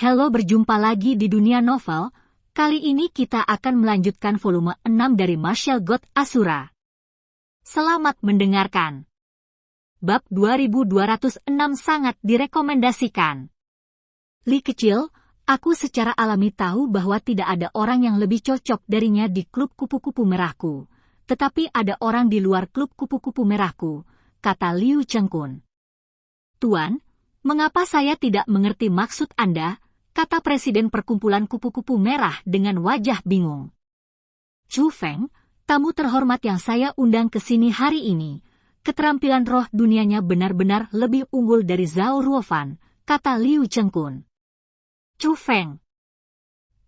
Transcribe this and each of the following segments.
Halo, berjumpa lagi di dunia novel. Kali ini kita akan melanjutkan volume 6 dari Martial God Asura. Selamat mendengarkan. Bab 2206 sangat direkomendasikan. Li kecil, aku secara alami tahu bahwa tidak ada orang yang lebih cocok darinya di klub kupu-kupu merahku. Tetapi ada orang di luar klub kupu-kupu merahku, kata Liu Chengkun. Tuan, mengapa saya tidak mengerti maksud Anda? Kata Presiden Perkumpulan Kupu-Kupu Merah dengan wajah bingung. Chu Feng, tamu terhormat yang saya undang ke sini hari ini, keterampilan roh dunianya benar-benar lebih unggul dari Zhao Ruofan, kata Liu Chengkun. Chu Feng.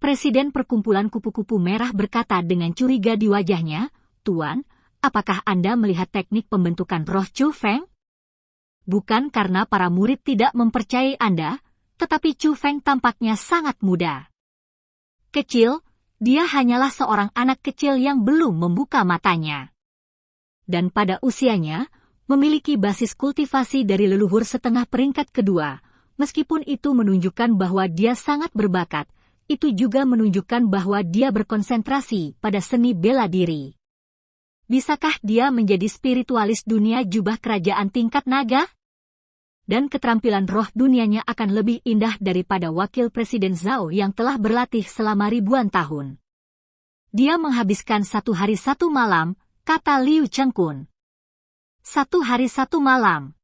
Presiden Perkumpulan Kupu-Kupu Merah berkata dengan curiga di wajahnya, Tuan, apakah Anda melihat teknik pembentukan roh Chu Feng? Bukan karena para murid tidak mempercayai Anda, tetapi Chu Feng tampaknya sangat muda. Kecil, dia hanyalah seorang anak kecil yang belum membuka matanya. Dan pada usianya, memiliki basis kultivasi dari leluhur setengah peringkat kedua. Meskipun itu menunjukkan bahwa dia sangat berbakat, itu juga menunjukkan bahwa dia berkonsentrasi pada seni bela diri. Bisakah dia menjadi spiritualis dunia jubah kerajaan tingkat naga? Dan keterampilan roh dunianya akan lebih indah daripada wakil Presiden Zhao yang telah berlatih selama ribuan tahun. Dia menghabiskan 1 hari 1 malam, kata Liu Chengkun. 1 hari 1 malam.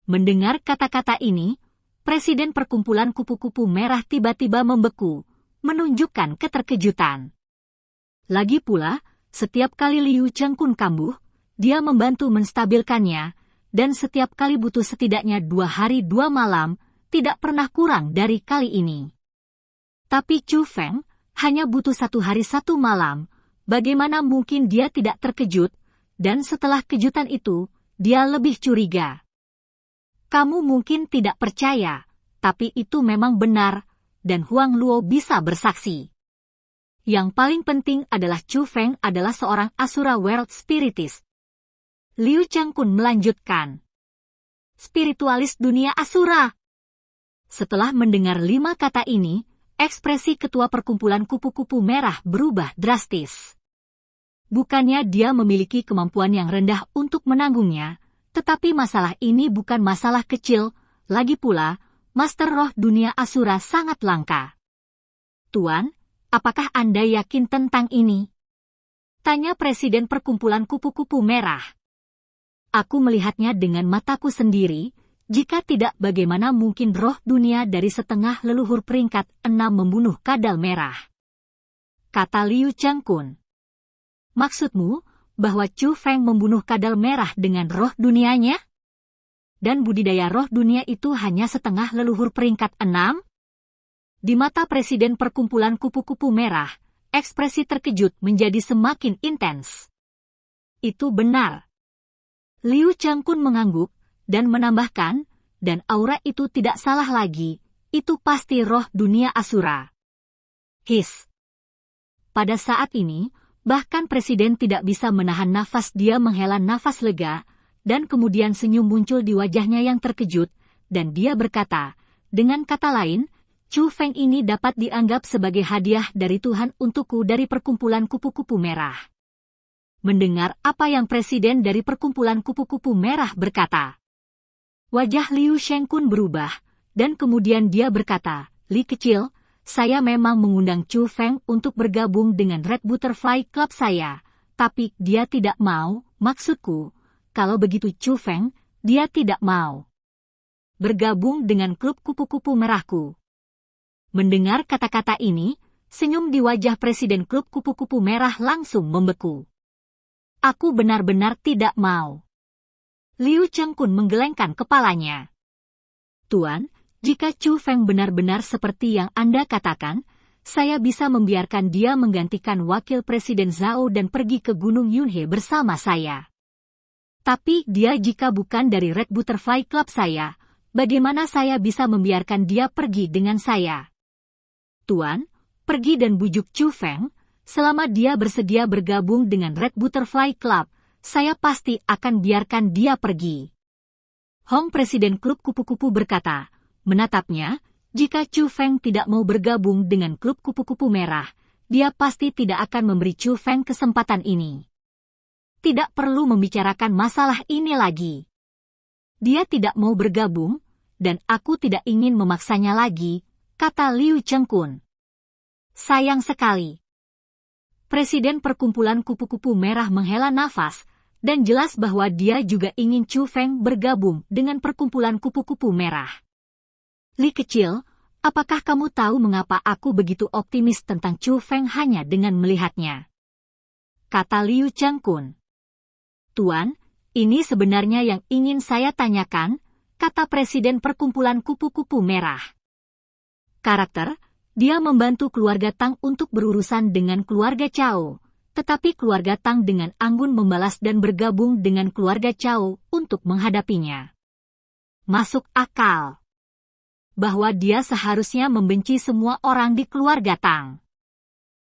Mendengar kata-kata ini, Presiden Perkumpulan Kupu-Kupu Merah tiba-tiba membeku, menunjukkan keterkejutan. Lagi pula, setiap kali Liu Chengkun kambuh, dia membantu menstabilkannya, dan setiap kali butuh setidaknya 2 hari 2 malam, tidak pernah kurang dari kali ini. Tapi Chu Feng hanya butuh 1 hari 1 malam, bagaimana mungkin dia tidak terkejut, dan setelah kejutan itu, dia lebih curiga. Kamu mungkin tidak percaya, tapi itu memang benar, dan Huang Luo bisa bersaksi. Yang paling penting adalah Chu Feng adalah seorang Asura World Spiritist. Liu Chengkun melanjutkan. Spiritualis dunia Asura. Setelah mendengar 5 kata ini, ekspresi Ketua Perkumpulan Kupu-Kupu Merah berubah drastis. Bukannya dia memiliki kemampuan yang rendah untuk menanggungnya, tetapi masalah ini bukan masalah kecil, lagi pula, Master Roh Dunia Asura sangat langka. Tuan, apakah Anda yakin tentang ini? Tanya Presiden Perkumpulan Kupu-Kupu Merah. Aku melihatnya dengan mataku sendiri, jika tidak bagaimana mungkin roh dunia dari setengah leluhur peringkat 6 membunuh kadal merah. Kata Liu Chengkun. Maksudmu, bahwa Chu Feng membunuh kadal merah dengan roh dunianya? Dan budidaya roh dunia itu hanya setengah leluhur peringkat 6? Di mata Presiden Perkumpulan Kupu-Kupu Merah, ekspresi terkejut menjadi semakin intens. Itu benar. Liu Chengkun mengangguk, dan menambahkan, dan aura itu tidak salah lagi, itu pasti roh dunia Asura. His. Pada saat ini, bahkan Presiden tidak bisa menahan nafas, dia menghela nafas lega, dan kemudian senyum muncul di wajahnya yang terkejut, dan dia berkata, dengan kata lain, Chu Feng ini dapat dianggap sebagai hadiah dari Tuhan untukku dari Perkumpulan Kupu-Kupu Merah. Mendengar apa yang Presiden dari Perkumpulan Kupu-Kupu Merah berkata, wajah Liu Chengkun berubah, dan kemudian dia berkata, Li kecil, saya memang mengundang Chu Feng untuk bergabung dengan Red Butterfly Club saya, tapi dia tidak mau, maksudku, kalau begitu Chu Feng, dia tidak mau bergabung dengan klub kupu-kupu merahku. Mendengar kata-kata ini, senyum di wajah Presiden klub kupu-kupu merah langsung membeku. Aku benar-benar tidak mau. Liu Chengkun menggelengkan kepalanya. Tuan, jika Chu Feng benar-benar seperti yang Anda katakan, saya bisa membiarkan dia menggantikan wakil Presiden Zhao dan pergi ke Gunung Yunhe bersama saya. Tapi dia jika bukan dari Red Butterfly Club saya, bagaimana saya bisa membiarkan dia pergi dengan saya? Tuan, pergi dan bujuk Chu Feng. Selama dia bersedia bergabung dengan Red Butterfly Club, saya pasti akan biarkan dia pergi. Hong Presiden Klub Kupu-Kupu berkata, menatapnya, Jika Chu Feng tidak mau bergabung dengan klub kupu-kupu merah, dia pasti tidak akan memberi Chu Feng kesempatan ini. Tidak perlu membicarakan masalah ini lagi. Dia tidak mau bergabung, dan aku tidak ingin memaksanya lagi, kata Liu Chengkun. Sayang sekali. Presiden Perkumpulan Kupu-Kupu Merah menghela nafas, dan jelas bahwa dia juga ingin Chu Feng bergabung dengan Perkumpulan Kupu-Kupu Merah. Li kecil, apakah kamu tahu mengapa aku begitu optimis tentang Chu Feng hanya dengan melihatnya? Kata Liu Chengkun. Tuan, ini sebenarnya yang ingin saya tanyakan, kata Presiden Perkumpulan Kupu-Kupu Merah. Karakter, dia membantu keluarga Tang untuk berurusan dengan keluarga Cao, tetapi keluarga Tang dengan anggun membalas dan bergabung dengan keluarga Cao untuk menghadapinya. Masuk akal. Bahwa dia seharusnya membenci semua orang di keluarga Tang.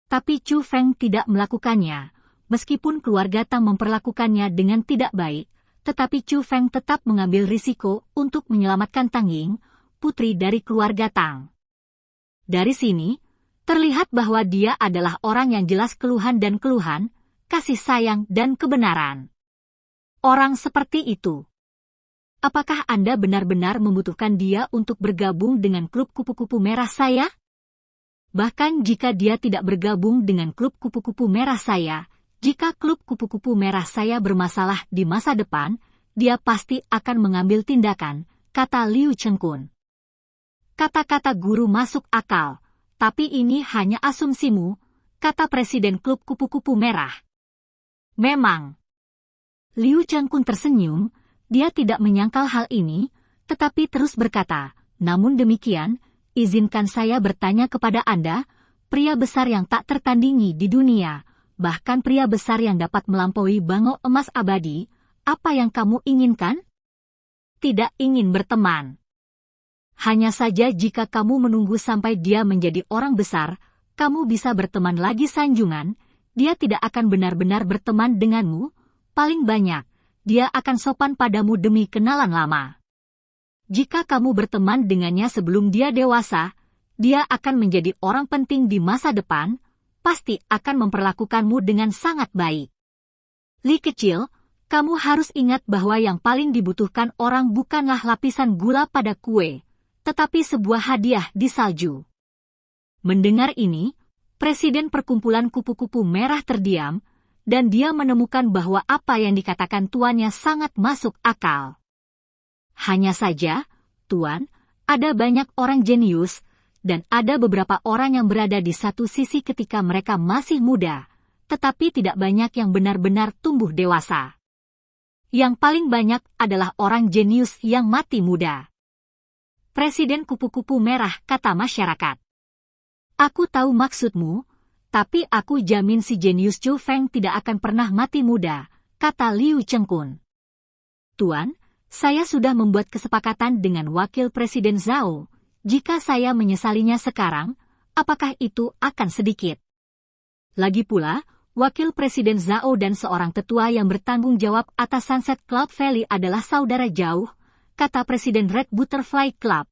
Tapi Chu Feng tidak melakukannya, meskipun keluarga Tang memperlakukannya dengan tidak baik, tetapi Chu Feng tetap mengambil risiko untuk menyelamatkan Tang Ying, putri dari keluarga Tang. Dari sini, terlihat bahwa dia adalah orang yang jelas keluhan dan keluhan, kasih sayang dan kebenaran. Orang seperti itu. Apakah Anda benar-benar membutuhkan dia untuk bergabung dengan klub kupu-kupu merah saya? Bahkan jika dia tidak bergabung dengan klub kupu-kupu merah saya, jika klub kupu-kupu merah saya bermasalah di masa depan, dia pasti akan mengambil tindakan, kata Liu Chengkun. Kata-kata guru masuk akal, tapi ini hanya asumsimu, kata Presiden Klub Kupu-Kupu Merah. Memang. Liu Chengkun tersenyum, dia tidak menyangkal hal ini, tetapi terus berkata, namun demikian, izinkan saya bertanya kepada Anda, pria besar yang tak tertandingi di dunia, bahkan pria besar yang dapat melampaui bangau emas abadi, apa yang kamu inginkan? Tidak ingin berteman. Hanya saja jika kamu menunggu sampai dia menjadi orang besar, kamu bisa berteman lagi sanjungan, dia tidak akan benar-benar berteman denganmu, paling banyak, dia akan sopan padamu demi kenalan lama. Jika kamu berteman dengannya sebelum dia dewasa, dia akan menjadi orang penting di masa depan, pasti akan memperlakukanmu dengan sangat baik. Li kecil, kamu harus ingat bahwa yang paling dibutuhkan orang bukanlah lapisan gula pada kue, tetapi sebuah hadiah di salju. Mendengar ini, Presiden Perkumpulan Kupu-Kupu Merah terdiam, dan dia menemukan bahwa apa yang dikatakan tuannya sangat masuk akal. Hanya saja, Tuan, ada banyak orang jenius, dan ada beberapa orang yang berada di satu sisi ketika mereka masih muda, tetapi tidak banyak yang benar-benar tumbuh dewasa. Yang paling banyak adalah orang jenius yang mati muda. Presiden Kupu-Kupu Merah, kata masyarakat. Aku tahu maksudmu, tapi aku jamin si jenius Chu Feng tidak akan pernah mati muda, kata Liu Chengkun. Tuan, saya sudah membuat kesepakatan dengan Wakil Presiden Zhao. Jika saya menyesalinya sekarang, apakah itu akan sedikit? Lagi pula, Wakil Presiden Zhao dan seorang tetua yang bertanggung jawab atas Sunset Cloud Valley adalah saudara jauh, kata Presiden Red Butterfly Club.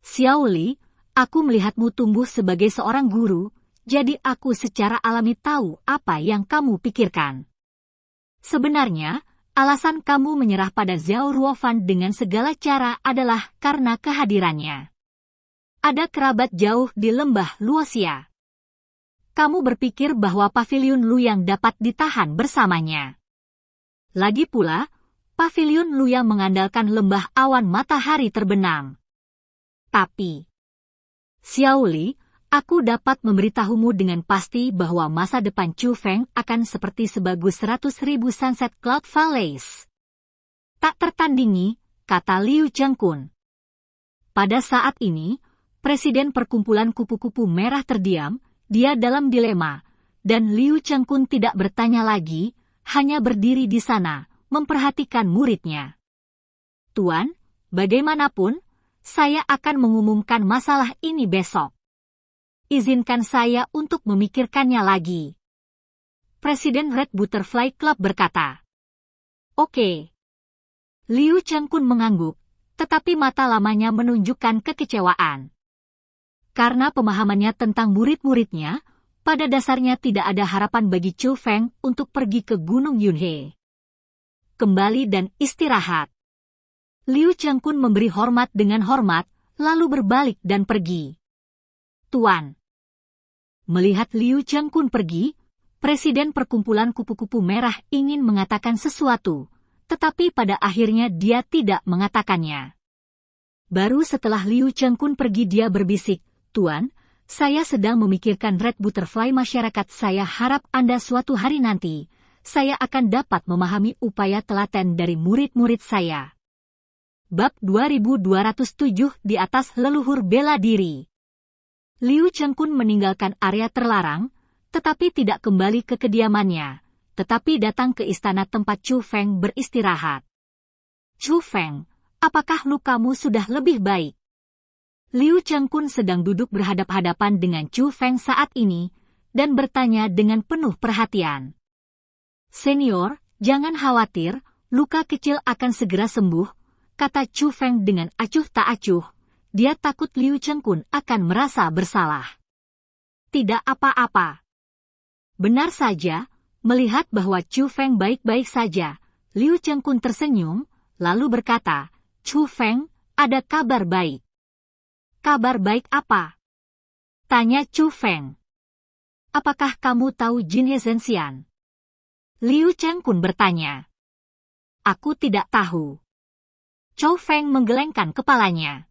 Xiao Li, aku melihatmu tumbuh sebagai seorang guru, jadi aku secara alami tahu apa yang kamu pikirkan. Sebenarnya, alasan kamu menyerah pada Zhao Ruofan dengan segala cara adalah karena kehadirannya. Ada kerabat jauh di lembah Luoxia. Kamu berpikir bahwa Paviliun Luyang dapat ditahan bersamanya. Lagi pula, Paviliun Luyang mengandalkan lembah awan matahari terbenam. Tapi, Xiao Li, aku dapat memberitahumu dengan pasti bahwa masa depan Chu Feng akan seperti sebagus 100.000 Sunset Cloud Valleys. Tak tertandingi, kata Liu Chengkun. Pada saat ini, Presiden Perkumpulan Kupu-Kupu Merah terdiam, dia dalam dilema, dan Liu Chengkun tidak bertanya lagi, hanya berdiri di sana, memperhatikan muridnya. Tuan, bagaimanapun, saya akan mengumumkan masalah ini besok. Izinkan saya untuk memikirkannya lagi. Presiden Red Butterfly Club berkata. Oke. Liu Chengkun mengangguk, tetapi mata lamanya menunjukkan kekecewaan. Karena pemahamannya tentang murid-muridnya, pada dasarnya tidak ada harapan bagi Chu Feng untuk pergi ke Gunung Yunhe. Kembali dan istirahat. Liu Chengkun memberi hormat dengan hormat, lalu berbalik dan pergi. Tuan. Melihat Liu Chengkun pergi, Presiden Perkumpulan Kupu-Kupu Merah ingin mengatakan sesuatu, tetapi pada akhirnya dia tidak mengatakannya. Baru setelah Liu Chengkun pergi dia berbisik, Tuan, saya sedang memikirkan Red Butterfly masyarakat. Saya harap Anda suatu hari nanti, saya akan dapat memahami upaya telaten dari murid-murid saya. Bab 2207 di atas leluhur bela diri. Liu Chengkun meninggalkan area terlarang, tetapi tidak kembali ke kediamannya, tetapi datang ke istana tempat Chu Feng beristirahat. Chu Feng, apakah lukamu sudah lebih baik? Liu Chengkun sedang duduk berhadap-hadapan dengan Chu Feng saat ini, dan bertanya dengan penuh perhatian. Senior, jangan khawatir, luka kecil akan segera sembuh, kata Chu Feng dengan acuh tak acuh. Dia takut Liu Chengkun akan merasa bersalah. Tidak apa-apa. Benar saja, melihat bahwa Chu Feng baik-baik saja, Liu Chengkun tersenyum, lalu berkata, Chu Feng, ada kabar baik. Kabar baik apa? Tanya Chu Feng. Apakah kamu tahu Jin He Zhenxian? Liu Chengkun bertanya. Aku tidak tahu. Chu Feng menggelengkan kepalanya.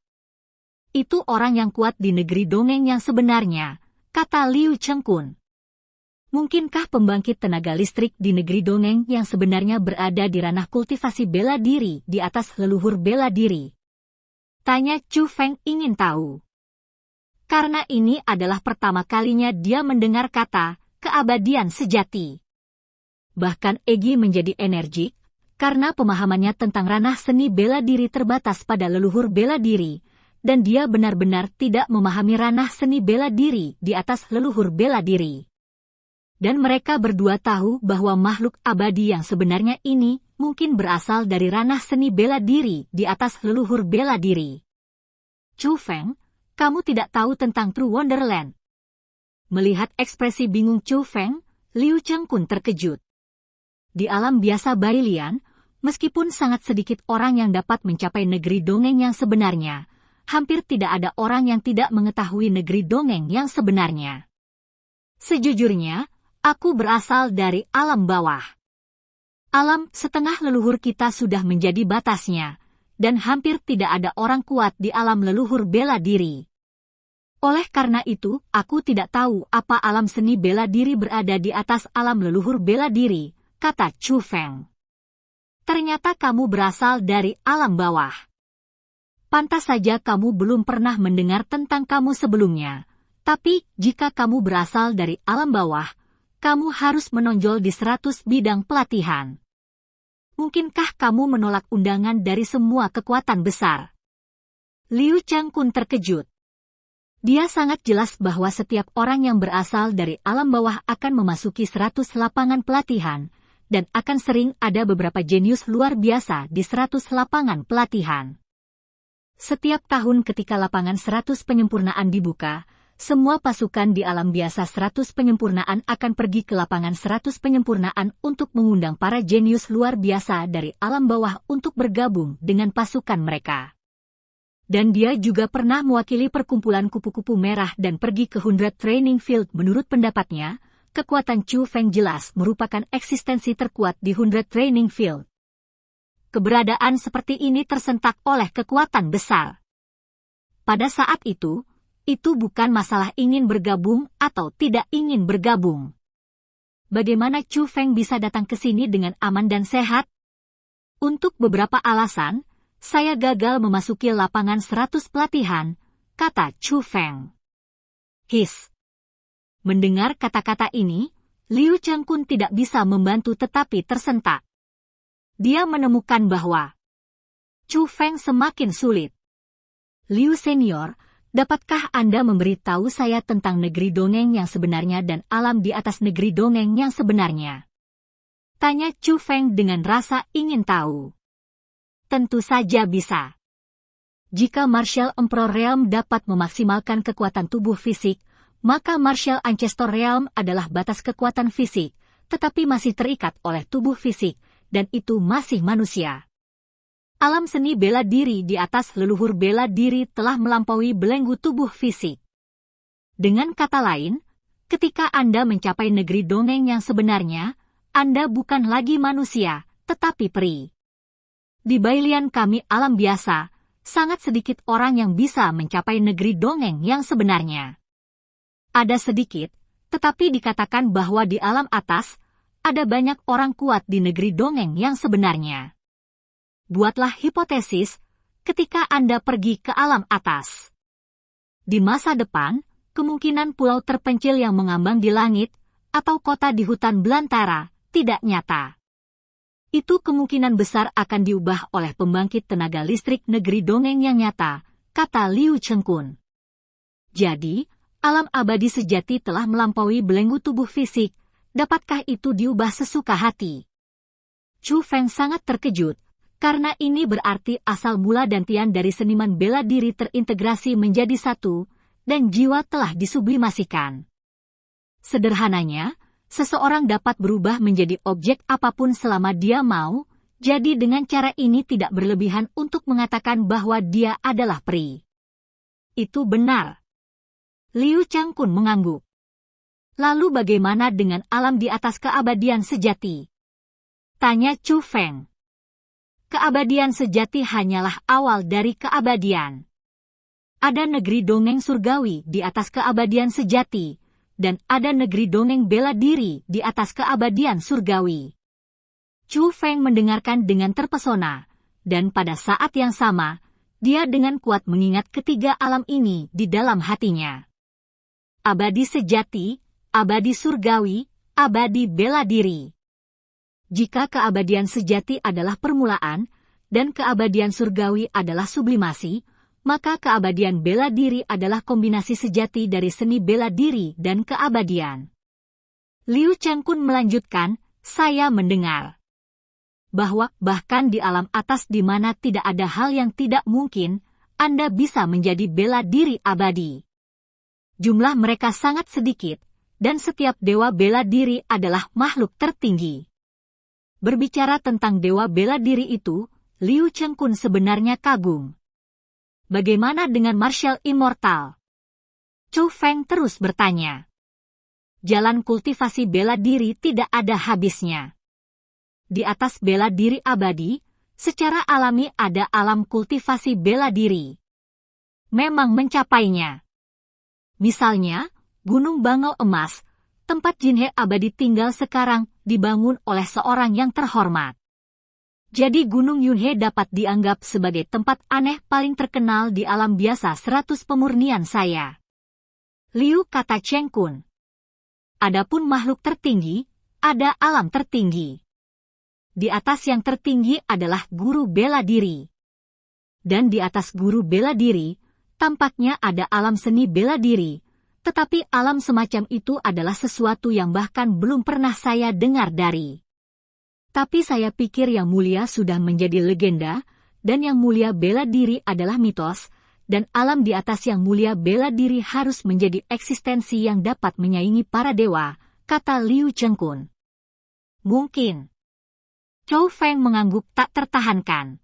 Itu orang yang kuat di negeri dongeng yang sebenarnya, kata Liu Chengkun. Mungkinkah pembangkit tenaga listrik di negeri dongeng yang sebenarnya berada di ranah kultivasi bela diri di atas leluhur bela diri? Tanya Chu Feng ingin tahu. Karena ini adalah pertama kalinya dia mendengar kata keabadian sejati. Bahkan Egi menjadi energik, karena pemahamannya tentang ranah seni bela diri terbatas pada leluhur bela diri, dan dia benar-benar tidak memahami ranah seni bela diri di atas leluhur bela diri. Dan mereka berdua tahu bahwa makhluk abadi yang sebenarnya ini mungkin berasal dari ranah seni bela diri di atas leluhur bela diri. Chu Feng, kamu tidak tahu tentang True Wonderland. Melihat ekspresi bingung Chu Feng, Liu Chengkun terkejut. Di alam biasa Bailian, meskipun sangat sedikit orang yang dapat mencapai negeri dongeng yang sebenarnya, hampir tidak ada orang yang tidak mengetahui negeri dongeng yang sebenarnya. Sejujurnya, aku berasal dari alam bawah. Alam setengah leluhur kita sudah menjadi batasnya, dan hampir tidak ada orang kuat di alam leluhur bela diri. Oleh karena itu, aku tidak tahu apa alam seni bela diri berada di atas alam leluhur bela diri, kata Chu Feng. Ternyata kamu berasal dari alam bawah. Pantas saja kamu belum pernah mendengar tentang kamu sebelumnya, tapi jika kamu berasal dari alam bawah, kamu harus menonjol di 100 bidang pelatihan. Mungkinkah kamu menolak undangan dari semua kekuatan besar? Liu Chengkun terkejut. Dia sangat jelas bahwa setiap orang yang berasal dari alam bawah akan memasuki 100 lapangan pelatihan, dan akan sering ada beberapa jenius luar biasa di 100 lapangan pelatihan. Setiap tahun ketika lapangan 100 penyempurnaan dibuka, semua pasukan di alam biasa 100 penyempurnaan akan pergi ke lapangan 100 penyempurnaan untuk mengundang para jenius luar biasa dari alam bawah untuk bergabung dengan pasukan mereka. Dan dia juga pernah mewakili perkumpulan kupu-kupu merah dan pergi ke 100 Training Field. Menurut pendapatnya, kekuatan Chu Feng jelas merupakan eksistensi terkuat di 100 Training Field. Keberadaan seperti ini tersentak oleh kekuatan besar. Pada saat itu bukan masalah ingin bergabung atau tidak ingin bergabung. Bagaimana Chu Feng bisa datang ke sini dengan aman dan sehat? Untuk beberapa alasan, saya gagal memasuki lapangan 100 pelatihan, kata Chu Feng. His. Mendengar kata-kata ini, Liu Chengkun tidak bisa membantu tetapi tersentak. Dia menemukan bahwa Chu Feng semakin sulit. Liu Senior, dapatkah Anda memberitahu saya tentang negeri dongeng yang sebenarnya dan alam di atas negeri dongeng yang sebenarnya? Tanya Chu Feng dengan rasa ingin tahu. Tentu saja bisa. Jika Martial Emperor Realm dapat memaksimalkan kekuatan tubuh fisik, maka Martial Ancestor Realm adalah batas kekuatan fisik, tetapi masih terikat oleh tubuh fisik, dan itu masih manusia. Alam seni bela diri di atas leluhur bela diri telah melampaui belenggu tubuh fisik. Dengan kata lain, ketika Anda mencapai negeri dongeng yang sebenarnya, Anda bukan lagi manusia, tetapi peri. Di bailian kami alam biasa, sangat sedikit orang yang bisa mencapai negeri dongeng yang sebenarnya. Ada sedikit, tetapi dikatakan bahwa di alam atas, ada banyak orang kuat di negeri dongeng yang sebenarnya. Buatlah hipotesis, ketika Anda pergi ke alam atas. Di masa depan, kemungkinan pulau terpencil yang mengambang di langit, atau kota di hutan belantara, tidak nyata. Itu kemungkinan besar akan diubah oleh pembangkit tenaga listrik negeri dongeng yang nyata, kata Liu Chengkun. Jadi, alam abadi sejati telah melampaui belenggu tubuh fisik, dapatkah itu diubah sesuka hati? Chu Feng sangat terkejut, karena ini berarti asal mula dan tian dari seniman bela diri terintegrasi menjadi satu, dan jiwa telah disublimasikan. Sederhananya, seseorang dapat berubah menjadi objek apapun selama dia mau, jadi dengan cara ini tidak berlebihan untuk mengatakan bahwa dia adalah peri. Itu benar. Liu Changkun mengangguk. Lalu bagaimana dengan alam di atas keabadian sejati? Tanya Chu Feng. Keabadian sejati hanyalah awal dari keabadian. Ada negeri dongeng surgawi di atas keabadian sejati, dan ada negeri dongeng bela diri di atas keabadian surgawi. Chu Feng mendengarkan dengan terpesona, dan pada saat yang sama, dia dengan kuat mengingat ketiga alam ini di dalam hatinya. Abadi sejati, abadi surgawi, abadi bela diri. Jika keabadian sejati adalah permulaan, dan keabadian surgawi adalah sublimasi, maka keabadian bela diri adalah kombinasi sejati dari seni bela diri dan keabadian. Liu Changkun melanjutkan, saya mendengar bahwa bahkan di alam atas di mana tidak ada hal yang tidak mungkin, Anda bisa menjadi bela diri abadi. Jumlah mereka sangat sedikit, dan setiap dewa bela diri adalah makhluk tertinggi. Berbicara tentang dewa bela diri itu, Liu Chengkun sebenarnya kagum. Bagaimana dengan Martial Immortal? Chu Feng terus bertanya. Jalan kultivasi bela diri tidak ada habisnya. Di atas bela diri abadi, secara alami ada alam kultivasi bela diri. Memang mencapainya. Misalnya, Gunung Bangau Emas, tempat Jinhe abadi tinggal sekarang, dibangun oleh seorang yang terhormat. Jadi Gunung Yunhe dapat dianggap sebagai tempat aneh paling terkenal di alam biasa 100 pemurnian saya. Liu kata Cheng Kun. Adapun makhluk tertinggi, ada alam tertinggi. Di atas yang tertinggi adalah guru bela diri. Dan di atas guru bela diri, tampaknya ada alam seni bela diri, tetapi alam semacam itu adalah sesuatu yang bahkan belum pernah saya dengar dari. Tapi saya pikir yang mulia sudah menjadi legenda, dan yang mulia bela diri adalah mitos, dan alam di atas yang mulia bela diri harus menjadi eksistensi yang dapat menyaingi para dewa, kata Liu Chengkun. Mungkin. Chu Feng mengangguk tak tertahankan.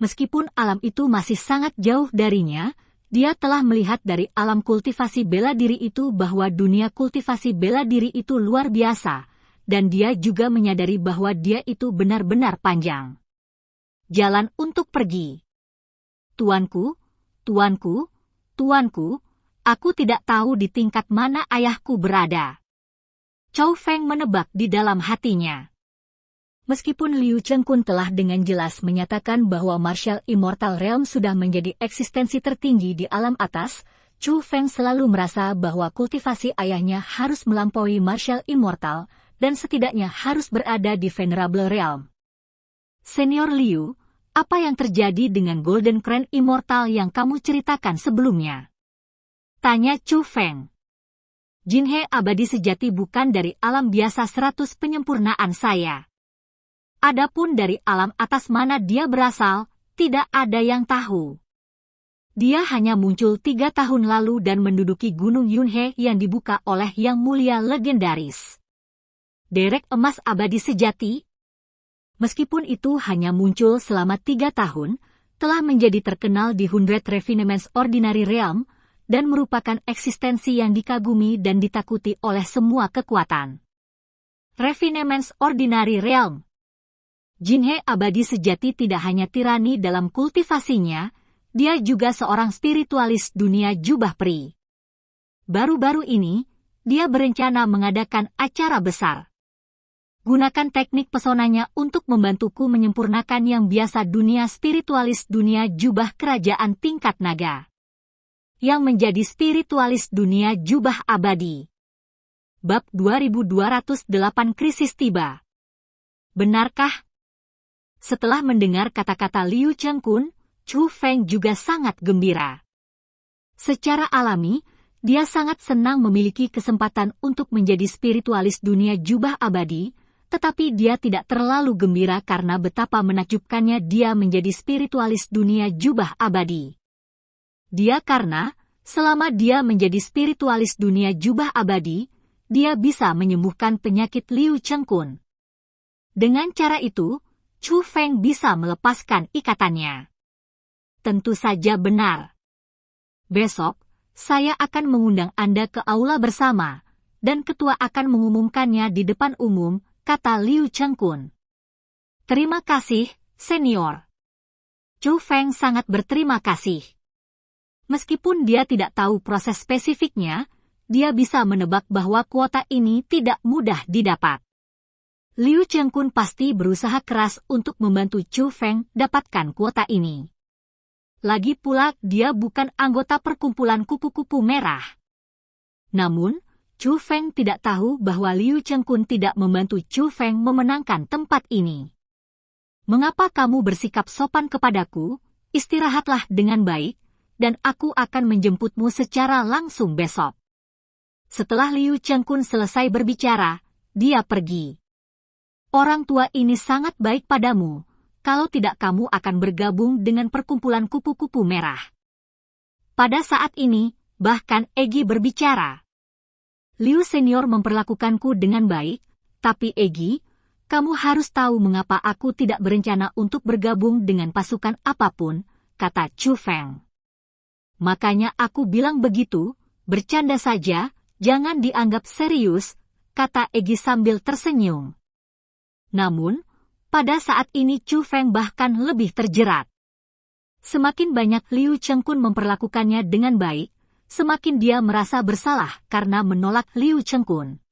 Meskipun alam itu masih sangat jauh darinya, dia telah melihat dari alam kultivasi bela diri itu bahwa dunia kultivasi bela diri itu luar biasa, dan dia juga menyadari bahwa dia itu benar-benar panjang. Jalan untuk pergi. Tuanku, tuanku, tuanku, aku tidak tahu di tingkat mana ayahku berada. Chu Feng menebak di dalam hatinya. Meskipun Liu Chengkun telah dengan jelas menyatakan bahwa Martial Immortal Realm sudah menjadi eksistensi tertinggi di alam atas, Chu Feng selalu merasa bahwa kultivasi ayahnya harus melampaui Martial Immortal, dan setidaknya harus berada di Venerable Realm. Senior Liu, apa yang terjadi dengan Golden Crown Immortal yang kamu ceritakan sebelumnya? Tanya Chu Feng. Jinhe abadi sejati bukan dari alam biasa 100 penyempurnaan saya. Adapun dari alam atas mana dia berasal, tidak ada yang tahu. Dia hanya muncul 3 tahun lalu dan menduduki Gunung Yunhe yang dibuka oleh Yang Mulia legendaris. Derek emas abadi sejati. Meskipun itu hanya muncul selama 3 tahun, telah menjadi terkenal di 100 Refinements Ordinary Realm, dan merupakan eksistensi yang dikagumi dan ditakuti oleh semua kekuatan. Refinements Ordinary Realm. Jinhe abadi sejati tidak hanya tirani dalam kultivasinya, dia juga seorang spiritualis dunia jubah peri. Baru-baru ini, dia berencana mengadakan acara besar. Gunakan teknik pesonanya untuk membantuku menyempurnakan yang biasa dunia spiritualis dunia jubah kerajaan tingkat naga. Yang menjadi spiritualis dunia jubah abadi. Bab 2208 Krisis tiba. Benarkah? Setelah mendengar kata-kata Liu Chengkun, Chu Feng juga sangat gembira. Secara alami, dia sangat senang memiliki kesempatan untuk menjadi spiritualis dunia jubah abadi, tetapi dia tidak terlalu gembira karena betapa menakjubkannya dia menjadi spiritualis dunia jubah abadi. Dia karena, selama dia menjadi spiritualis dunia jubah abadi, dia bisa menyembuhkan penyakit Liu Chengkun. Dengan cara itu, Chu Feng bisa melepaskan ikatannya. Tentu saja benar. Besok, saya akan mengundang Anda ke aula bersama, dan ketua akan mengumumkannya di depan umum, kata Liu Chengkun. Terima kasih, senior. Chu Feng sangat berterima kasih. Meskipun dia tidak tahu proses spesifiknya, dia bisa menebak bahwa kuota ini tidak mudah didapat. Liu Chengkun pasti berusaha keras untuk membantu Chu Feng dapatkan kuota ini. Lagi pula, dia bukan anggota perkumpulan kupu-kupu merah. Namun, Chu Feng tidak tahu bahwa Liu Chengkun tidak membantu Chu Feng memenangkan tempat ini. Mengapa kamu bersikap sopan kepadaku? Istirahatlah dengan baik, dan aku akan menjemputmu secara langsung besok. Setelah Liu Chengkun selesai berbicara, dia pergi. Orang tua ini sangat baik padamu. Kalau tidak kamu akan bergabung dengan perkumpulan kupu-kupu merah. Pada saat ini, bahkan Egi berbicara. Liu Senior memperlakukanku dengan baik, tapi Egi, kamu harus tahu mengapa aku tidak berencana untuk bergabung dengan pasukan apapun, kata Chu Feng. Makanya aku bilang begitu, bercanda saja, jangan dianggap serius, kata Egi sambil tersenyum. Namun, pada saat ini Chu Feng bahkan lebih terjerat. Semakin banyak Liu Chengkun memperlakukannya dengan baik, semakin dia merasa bersalah karena menolak Liu Chengkun.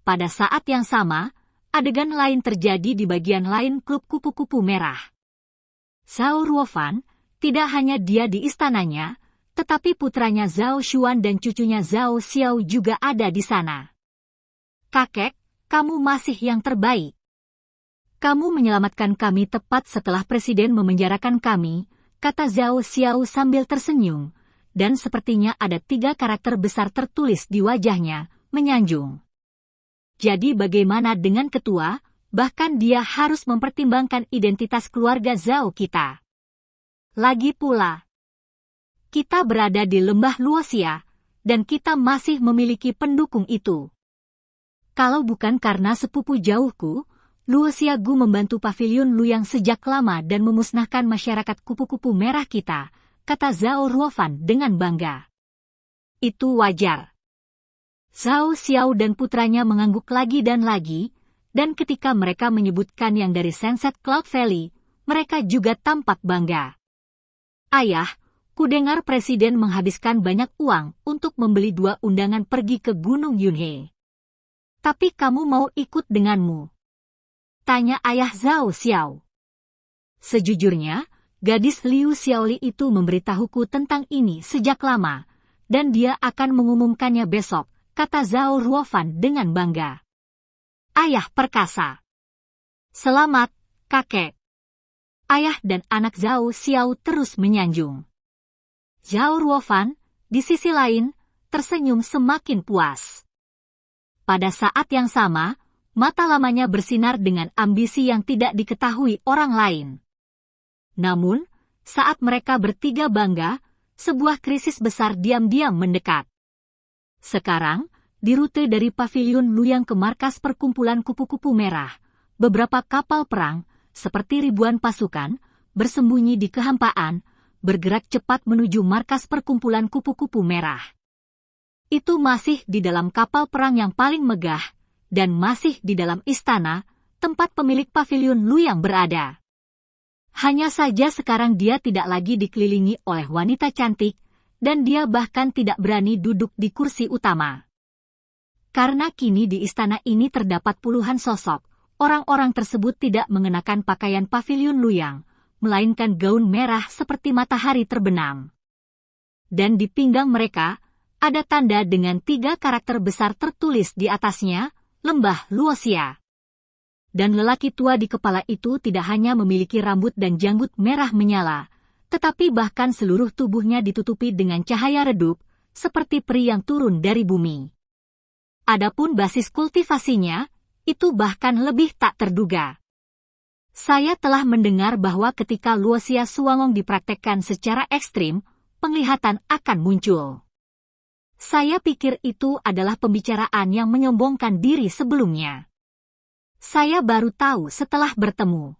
Pada saat yang sama, adegan lain terjadi di bagian lain klub kupu-kupu merah. Zhao Ruofan, tidak hanya dia di istananya, tetapi putranya Zhao Xuan dan cucunya Zhao Xiao juga ada di sana. Kakek, kamu masih yang terbaik. Kamu menyelamatkan kami tepat setelah Presiden memenjarakan kami, kata Zhao Xiao sambil tersenyum, dan sepertinya ada 3 karakter besar tertulis di wajahnya, menyanjung. Jadi bagaimana dengan ketua? Bahkan dia harus mempertimbangkan identitas keluarga Zhao kita. Lagi pula, kita berada di lembah Luoxia, dan kita masih memiliki pendukung itu. Kalau bukan karena sepupu jauhku, Luoxia Gu membantu Pavilion Luyang sejak lama dan memusnahkan masyarakat kupu-kupu merah kita, kata Zhao Ruofan dengan bangga. Itu wajar. Zhao Xiao dan putranya mengangguk lagi, dan ketika mereka menyebutkan yang dari Sunset Cloud Valley, mereka juga tampak bangga. Ayah, kudengar Presiden menghabiskan banyak uang untuk membeli 2 undangan pergi ke Gunung Yunhe. Tapi kamu mau ikut denganmu? Tanya ayah Zhao Xiao. Sejujurnya, gadis Liu Xiaoli itu memberitahuku tentang ini sejak lama, dan dia akan mengumumkannya besok, kata Zhao Ruofan dengan bangga. Ayah perkasa. Selamat, kakek. Ayah dan anak Zhao Xiao terus menyanjung. Zhao Ruofan, di sisi lain, tersenyum semakin puas. Pada saat yang sama, mata lamanya bersinar dengan ambisi yang tidak diketahui orang lain. Namun, saat mereka bertiga bangga, sebuah krisis besar diam-diam mendekat. Sekarang, di rute dari Paviliun Luyang ke markas perkumpulan kupu-kupu merah, beberapa kapal perang, seperti ribuan pasukan, bersembunyi di kehampaan, bergerak cepat menuju markas perkumpulan kupu-kupu merah. Itu masih di dalam kapal perang yang paling megah, dan masih di dalam istana, tempat pemilik Paviliun Luyang berada. Hanya saja sekarang dia tidak lagi dikelilingi oleh wanita cantik, dan dia bahkan tidak berani duduk di kursi utama. Karena kini di istana ini terdapat puluhan sosok, orang-orang tersebut tidak mengenakan pakaian Paviliun Luyang, melainkan gaun merah seperti matahari terbenam. Dan di pinggang mereka, ada tanda dengan 3 karakter besar tertulis di atasnya, Lembah Luosia. Dan lelaki tua di kepala itu tidak hanya memiliki rambut dan janggut merah menyala, tetapi bahkan seluruh tubuhnya ditutupi dengan cahaya redup, seperti peri yang turun dari bumi. Adapun basis kultivasinya, itu bahkan lebih tak terduga. Saya telah mendengar bahwa ketika Luosia Suangong dipraktekkan secara ekstrim, penglihatan akan muncul. Saya pikir itu adalah pembicaraan yang menyombongkan diri sebelumnya. Saya baru tahu setelah bertemu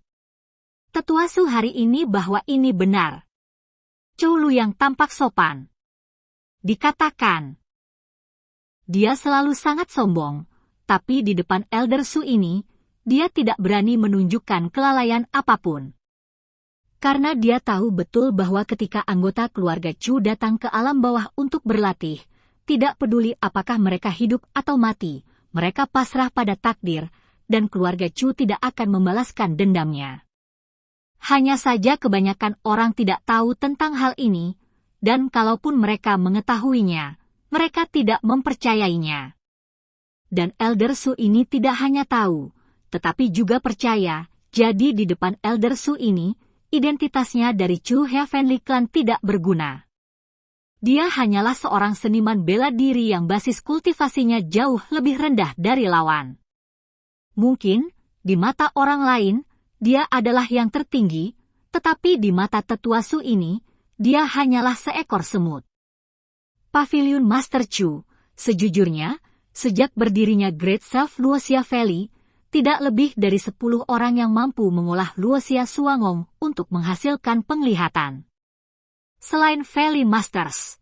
Tetua Su hari ini bahwa ini benar. Zhou Luyang tampak sopan. Dikatakan, dia selalu sangat sombong, tapi di depan Elder Su ini, dia tidak berani menunjukkan kelalaian apapun. Karena dia tahu betul bahwa ketika anggota keluarga Chu datang ke alam bawah untuk berlatih, tidak peduli apakah mereka hidup atau mati, mereka pasrah pada takdir, dan keluarga Chu tidak akan membalaskan dendamnya. Hanya saja kebanyakan orang tidak tahu tentang hal ini, dan kalaupun mereka mengetahuinya, mereka tidak mempercayainya. Dan Elder Su ini tidak hanya tahu, tetapi juga percaya, jadi di depan Elder Su ini, identitasnya dari Chu Heavenly Clan tidak berguna. Dia hanyalah seorang seniman bela diri yang basis kultivasinya jauh lebih rendah dari lawan. Mungkin, di mata orang lain, dia adalah yang tertinggi, tetapi di mata Tetua Su ini, dia hanyalah seekor semut. Paviliun Master Chu, sejujurnya, sejak berdirinya Great Self Luoxia Valley, tidak lebih dari 10 orang yang mampu mengolah Luoxia Suangong untuk menghasilkan penglihatan. Selain Valley Masters.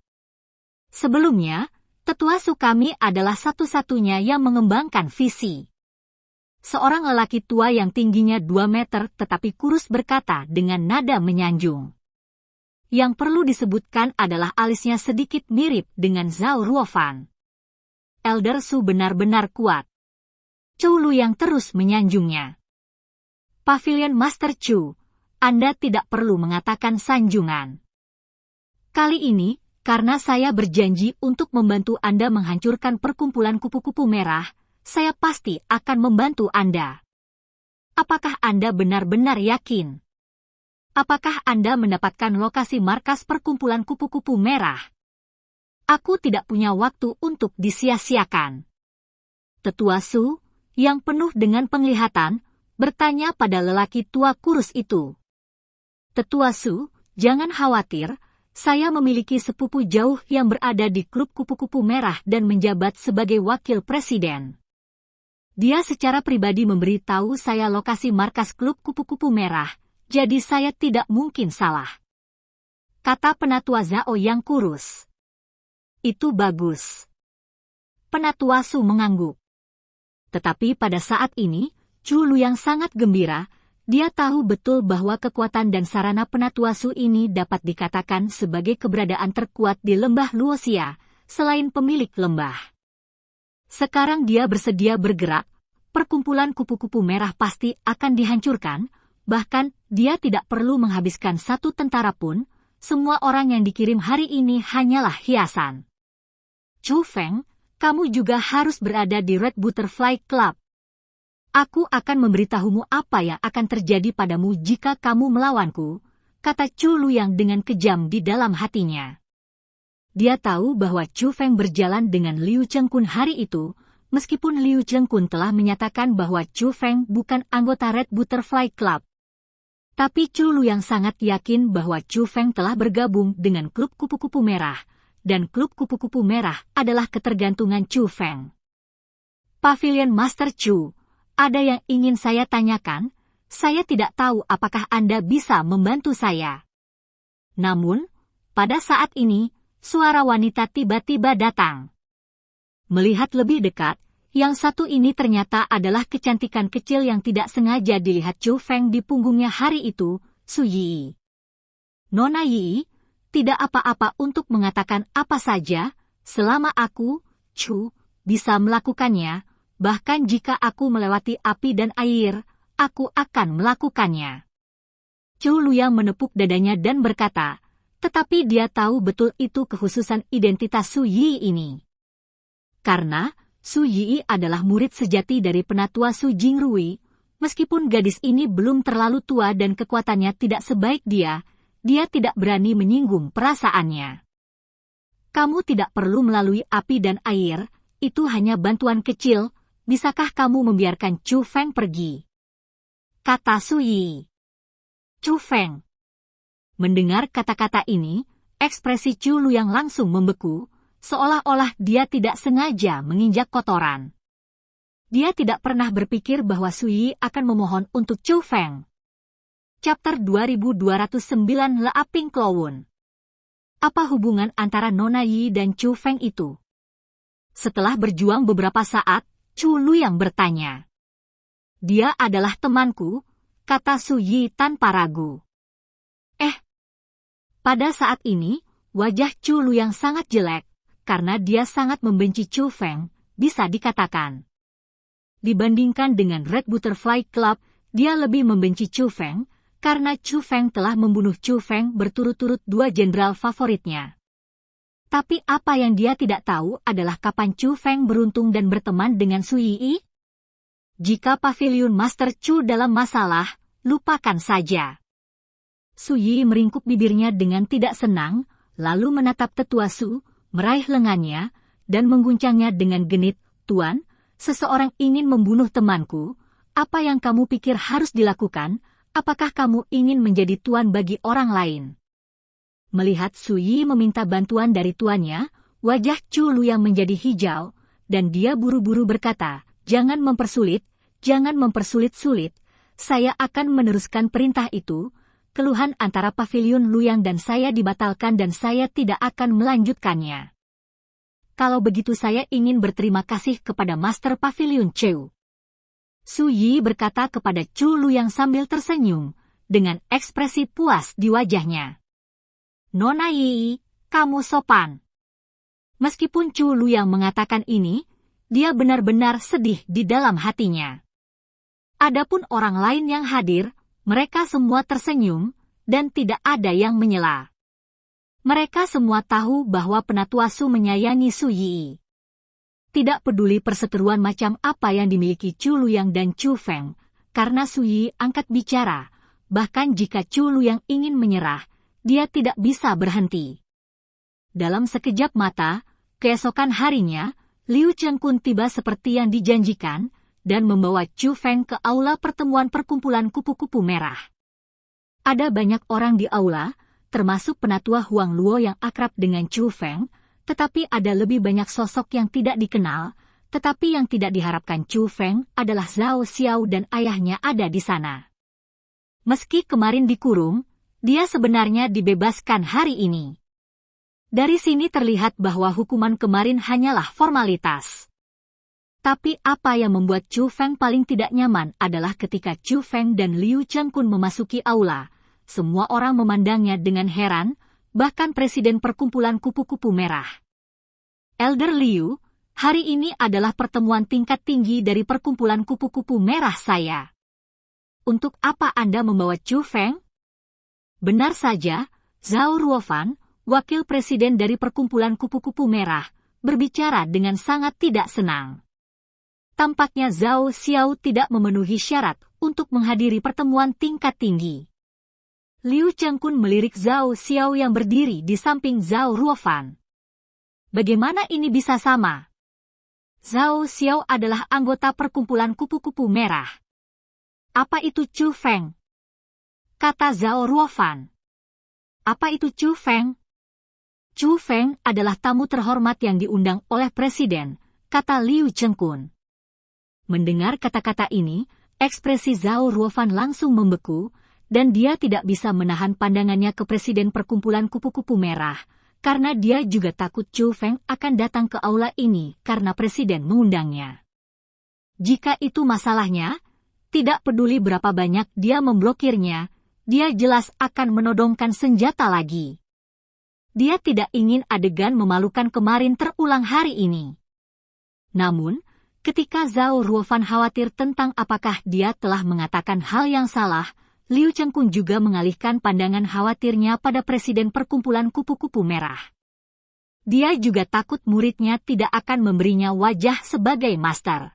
Sebelumnya, Tetua Su kami adalah satu-satunya yang mengembangkan visi. Seorang lelaki tua yang tingginya 2 meter tetapi kurus berkata dengan nada menyanjung. Yang perlu disebutkan adalah alisnya sedikit mirip dengan Zhao Ruofan. Elder Su benar-benar kuat. Zhou Luyang terus menyanjungnya. Pavilion Master Chu, Anda tidak perlu mengatakan sanjungan. Kali ini, karena saya berjanji untuk membantu Anda menghancurkan perkumpulan kupu-kupu merah, saya pasti akan membantu Anda. Apakah Anda benar-benar yakin? Apakah Anda mendapatkan lokasi markas perkumpulan kupu-kupu merah? Aku tidak punya waktu untuk disia-siakan. Tetua Su, yang penuh dengan penglihatan, bertanya pada lelaki tua kurus itu. Tetua Su, jangan khawatir, saya memiliki sepupu jauh yang berada di klub kupu-kupu merah dan menjabat sebagai wakil presiden. Dia secara pribadi memberitahu saya lokasi markas klub kupu-kupu merah, jadi saya tidak mungkin salah. Kata penatua Zhao yang kurus. Itu bagus. Penatua Su mengangguk. Tetapi pada saat ini, Chu Luyang sangat gembira. Dia tahu betul bahwa kekuatan dan sarana penatua Su ini dapat dikatakan sebagai keberadaan terkuat di lembah Luoxia, selain pemilik lembah. Sekarang dia bersedia bergerak, perkumpulan kupu-kupu merah pasti akan dihancurkan, bahkan dia tidak perlu menghabiskan 1 tentara pun, semua orang yang dikirim hari ini hanyalah hiasan. Chu Feng, kamu juga harus berada di Red Butterfly Club. Aku akan memberitahumu apa yang akan terjadi padamu jika kamu melawanku, kata Chu Luyang dengan kejam di dalam hatinya. Dia tahu bahwa Chu Feng berjalan dengan Liu Chengkun hari itu, meskipun Liu Chengkun telah menyatakan bahwa Chu Feng bukan anggota Red Butterfly Club. Tapi Chu Luyang sangat yakin bahwa Chu Feng telah bergabung dengan klub kupu-kupu merah, dan klub kupu-kupu merah adalah ketergantungan Chu Feng. Pavilion Master Chu, ada yang ingin saya tanyakan, saya tidak tahu apakah Anda bisa membantu saya. Namun, pada saat ini, suara wanita tiba-tiba datang. Melihat lebih dekat, yang satu ini ternyata adalah kecantikan kecil yang tidak sengaja dilihat Chu Feng di punggungnya hari itu, Su Yi. Nona Yi, tidak apa-apa untuk mengatakan apa saja, selama aku, Chu, bisa melakukannya, bahkan jika aku melewati api dan air, aku akan melakukannya. Chu Luyang menepuk dadanya dan berkata, tetapi dia tahu betul itu kekhususan identitas Su Yi ini. Karena, Su Yi adalah murid sejati dari penatua Su Jingrui, meskipun gadis ini belum terlalu tua dan kekuatannya tidak sebaik dia tidak berani menyinggung perasaannya. Kamu tidak perlu melalui api dan air, itu hanya bantuan kecil, bisakah kamu membiarkan Chu Feng pergi? Kata Su Yi. Chu Feng. Mendengar kata-kata ini, ekspresi Chu Luyang langsung membeku, seolah-olah dia tidak sengaja menginjak kotoran. Dia tidak pernah berpikir bahwa Su Yi akan memohon untuk Chu Feng. Chapter 2209 Le Aping Klowun. Apa hubungan antara Nona Yi dan Chu Feng itu? Setelah berjuang beberapa saat, Chu Luyang bertanya. Dia adalah temanku, kata Su Yi tanpa ragu. Pada saat ini, wajah Chu Luyang sangat jelek, karena dia sangat membenci Chu Feng, bisa dikatakan. Dibandingkan dengan Red Butterfly Club, dia lebih membenci Chu Feng, karena Chu Feng telah membunuh Chu Feng berturut-turut 2 jenderal favoritnya. Tapi apa yang dia tidak tahu adalah kapan Chu Feng beruntung dan berteman dengan Su Yi. Jika Pavilion Master Chu dalam masalah, lupakan saja. Su Yi meringkuk bibirnya dengan tidak senang, lalu menatap tetua Su, meraih lengannya, dan mengguncangnya dengan genit, Tuan, seseorang ingin membunuh temanku, apa yang kamu pikir harus dilakukan, apakah kamu ingin menjadi tuan bagi orang lain? Melihat Su Yi meminta bantuan dari tuannya, wajah Chu Luyang menjadi hijau, dan dia buru-buru berkata, jangan mempersulit-sulit, saya akan meneruskan perintah itu. Keluhan antara Pavilion Luyang dan saya dibatalkan dan saya tidak akan melanjutkannya. Kalau begitu saya ingin berterima kasih kepada Master Pavilion Chu. Su Yi berkata kepada Chu Luyang sambil tersenyum, dengan ekspresi puas di wajahnya. Nona Yi, kamu sopan. Meskipun Chu Luyang mengatakan ini, dia benar-benar sedih di dalam hatinya. Adapun orang lain yang hadir, mereka semua tersenyum, dan tidak ada yang menyela. Mereka semua tahu bahwa penatua Su menyayangi Su Yi. Tidak peduli perseteruan macam apa yang dimiliki Chu Luyang dan Chu Feng, karena Su Yi angkat bicara, bahkan jika Chu Luyang ingin menyerah, dia tidak bisa berhenti. Dalam sekejap mata, keesokan harinya, Liu Chengkun tiba seperti yang dijanjikan, dan membawa Chu Feng ke aula pertemuan perkumpulan kupu-kupu merah. Ada banyak orang di aula, termasuk penatua Huang Luo yang akrab dengan Chu Feng, tetapi ada lebih banyak sosok yang tidak dikenal, tetapi yang tidak diharapkan Chu Feng adalah Zhao Xiao dan ayahnya ada di sana. Meski kemarin dikurung, dia sebenarnya dibebaskan hari ini. Dari sini terlihat bahwa hukuman kemarin hanyalah formalitas. Tapi apa yang membuat Chu Feng paling tidak nyaman adalah ketika Chu Feng dan Liu Chengkun memasuki aula, semua orang memandangnya dengan heran, bahkan presiden perkumpulan kupu-kupu merah. Elder Liu, hari ini adalah pertemuan tingkat tinggi dari perkumpulan kupu-kupu merah saya. Untuk apa Anda membawa Chu Feng? Benar saja, Zhao Ruofan, wakil presiden dari perkumpulan kupu-kupu merah, berbicara dengan sangat tidak senang. Tampaknya Zhao Xiao tidak memenuhi syarat untuk menghadiri pertemuan tingkat tinggi. Liu Chengkun melirik Zhao Xiao yang berdiri di samping Zhao Ruofan. Bagaimana ini bisa sama? Zhao Xiao adalah anggota perkumpulan kupu-kupu merah. Apa itu Chu Feng? kata Zhao Ruofan. Apa itu Chu Feng? Chu Feng adalah tamu terhormat yang diundang oleh Presiden, kata Liu Chengkun. Mendengar kata-kata ini, ekspresi Zhao Ruofan langsung membeku, dan dia tidak bisa menahan pandangannya ke Presiden Perkumpulan Kupu-Kupu Merah, karena dia juga takut Chu Feng akan datang ke aula ini karena Presiden mengundangnya. Jika itu masalahnya, tidak peduli berapa banyak dia memblokirnya, dia jelas akan menodongkan senjata lagi. Dia tidak ingin adegan memalukan kemarin terulang hari ini. Namun, ketika Zhao Ruofan khawatir tentang apakah dia telah mengatakan hal yang salah, Liu Chengkun juga mengalihkan pandangan khawatirnya pada Presiden Perkumpulan Kupu-Kupu Merah. Dia juga takut muridnya tidak akan memberinya wajah sebagai master.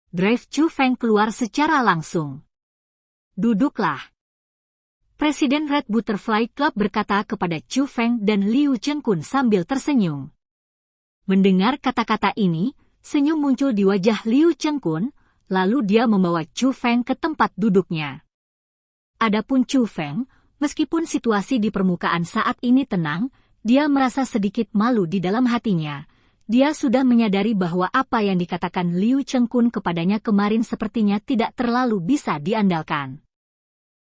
Drive Chu Feng keluar secara langsung. Duduklah. Presiden Red Butterfly Club berkata kepada Chu Feng dan Liu Chengkun sambil tersenyum. Mendengar kata-kata ini, senyum muncul di wajah Liu Chengkun, lalu dia membawa Chu Feng ke tempat duduknya. Adapun Chu Feng, meskipun situasi di permukaan saat ini tenang, dia merasa sedikit malu di dalam hatinya. Dia sudah menyadari bahwa apa yang dikatakan Liu Chengkun kepadanya kemarin sepertinya tidak terlalu bisa diandalkan.